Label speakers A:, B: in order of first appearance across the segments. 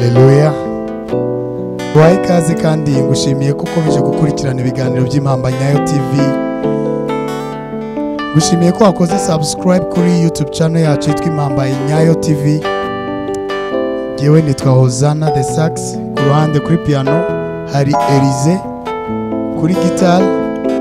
A: Haleluya. Waha ikaze kandi ngushimiye ko ukomeje gukurikirana ibiganiro by'Impamba Nyayo TV. Ngushimiye ko wakoze subscribe kuri YouTube channel yacu yitwa Impamba Nyayo TV. Jewe nitwa Hozana the Sax, ku ruhande kuri piano hari Elize, kuri guitar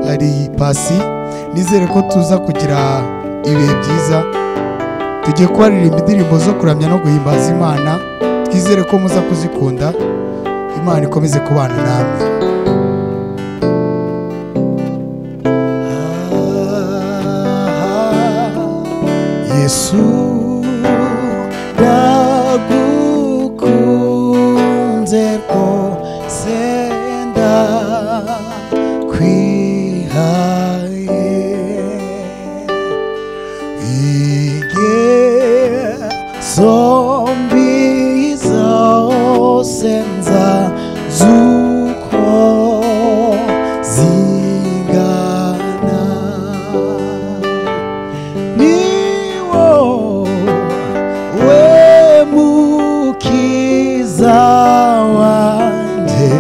A: hari Pasi. Nizere ko tuza kugira ibihe byiza. Tugiye kubaririmba indirimbo zo kuramya no guhimbaza Imana. Twizere ko muza kuzikunda. Imana ikomeze kubana namwe. Yesu ndagukunze rwose ndakwihaye, ingeso mbi zose nzazuko zingana, ni wowe mukiza wanjye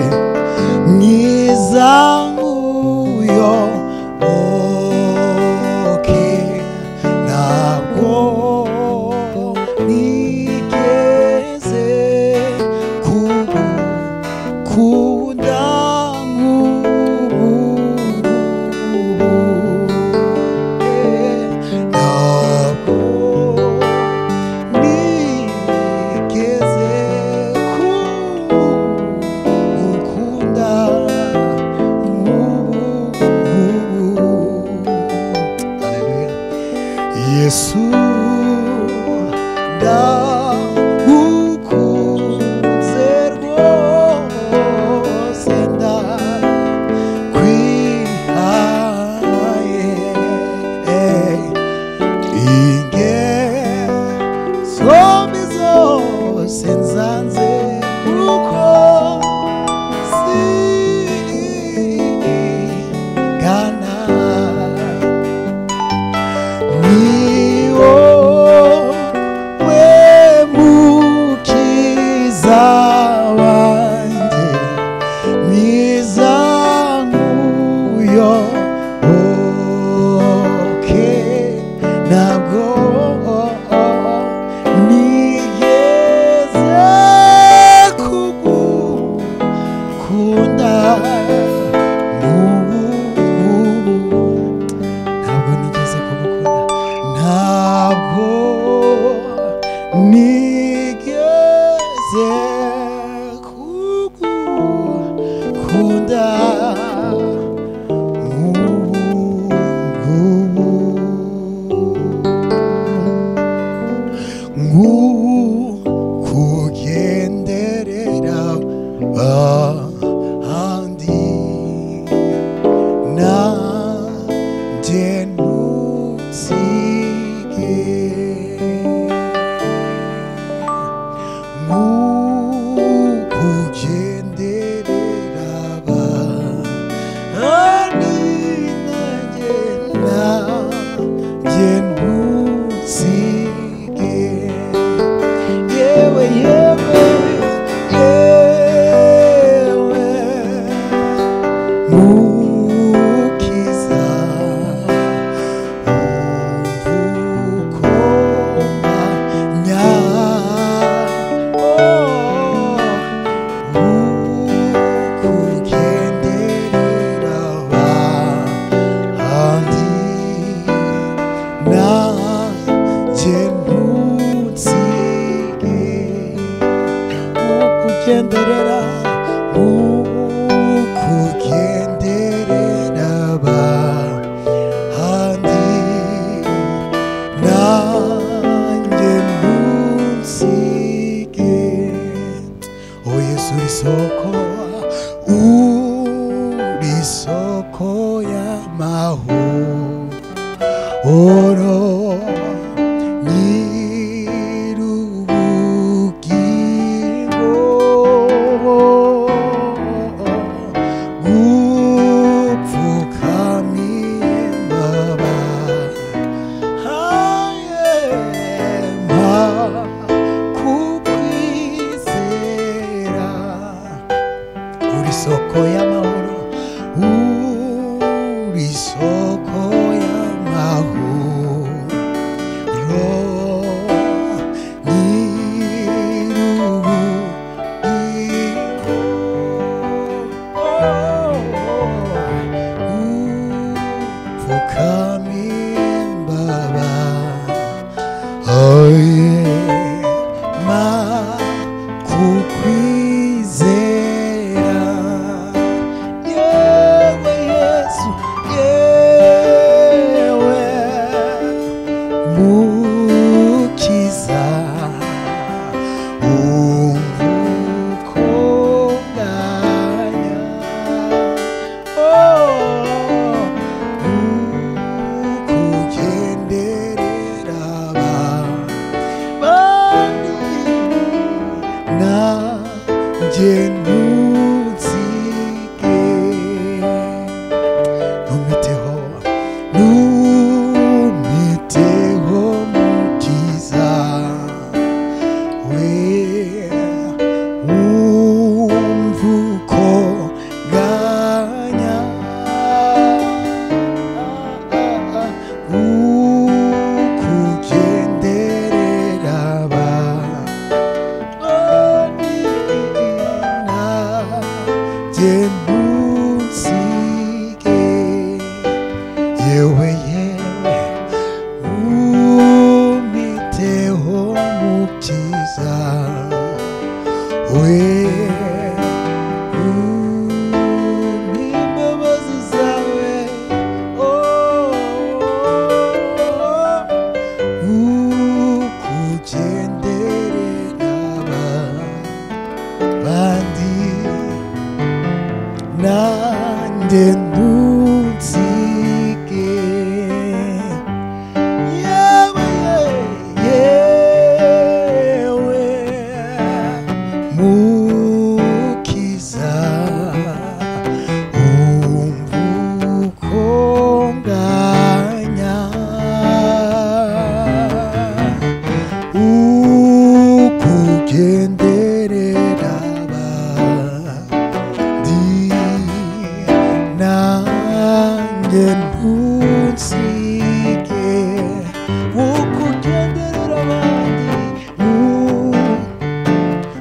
A: mwiza nk'uyoboke, ntabwo nigeze kugukunda nk'ubu, ntabwo nigeze kugukunda nk'ubu. Haleluya. Yesu ndagukunze rwose ndakwihaye, ingeso mbi zose nzanze kuko zingana, ni wowe mukiza wanjye mwiza nk'uyoboke, ntabwo nigeze kugukunda nk'ubu, ntabwo nigeze kugukunda, ntabwo nigeze kugukunda kugenderera ahandi, nanjye ntusige, kugenderera ahandi, nanjye ntusige, rwema kukwizera yewe Yesu yewe mukiza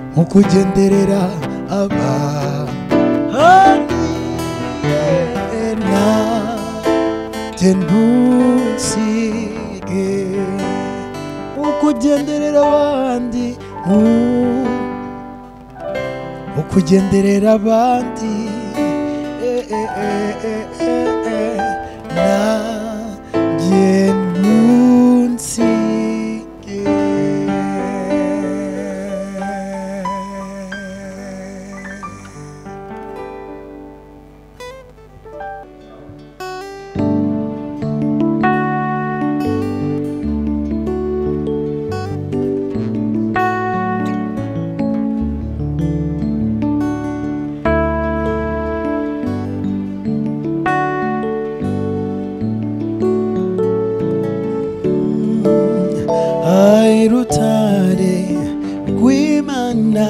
A: kugenderera abandi nanjye ntusige ukugenderera abandi ukugenderera abandi nanjye ntusige Rutare rw'Imana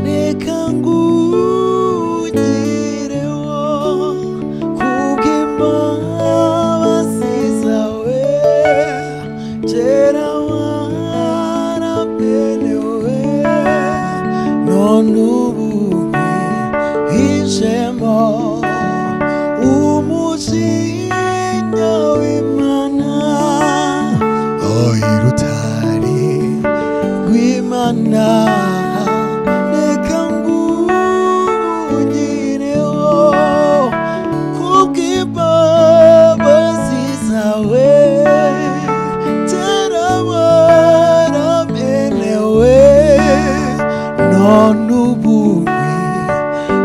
A: reka ngugireho kubw'imbabazi zawe kera waramenewe none ubu hijemo umujinya w'Imana Rutare rw'Imana reka ngugireho kubw'imbabazi zawe kera waramenewe none ubu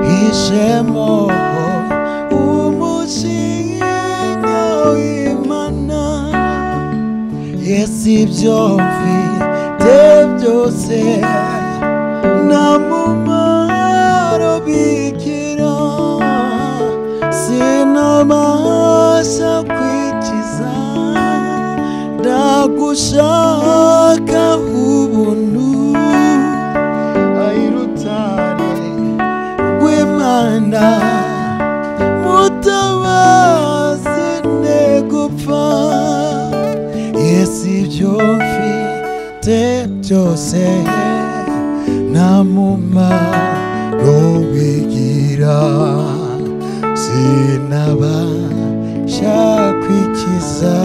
A: hijemo umujinya w'Imana Yesu ibyo mfite byose nta mumaro bigira sinabasha kwikiza ndagushaka ubuntu Rutare rw'Imana mutabazi negupfa Yesu ibyo mfite byose nta mumaro bigira sinabasha kwikiza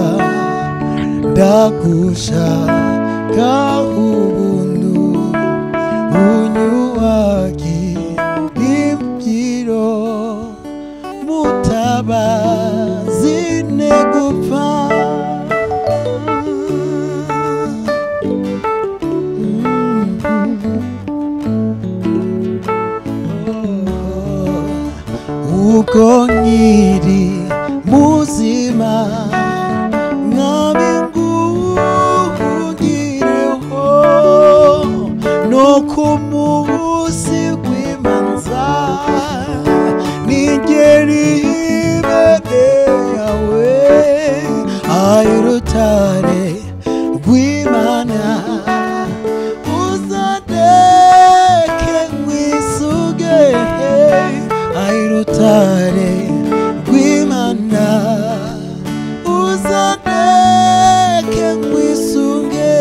A: ndagushaka ubuntu unyuhagiriro mutabazi negupfa uko nkiri muzima mwami ngugireho no ku munsi w'imanza ningeri imbere yawe ay rutare rw'Imana uzandeke nk'isuge ay rutare rw'Imana uzandeke nk'isuge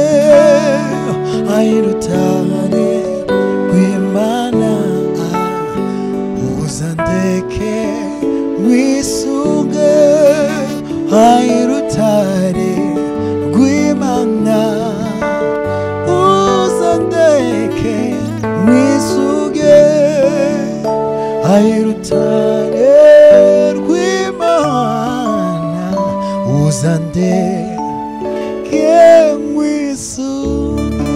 A: ay rutare rw'Imana uzandeke nk'isuge ay rutare rw'Imana uzandeke nk'isuge ay rutare rw'Imana uzandeke nk'isuge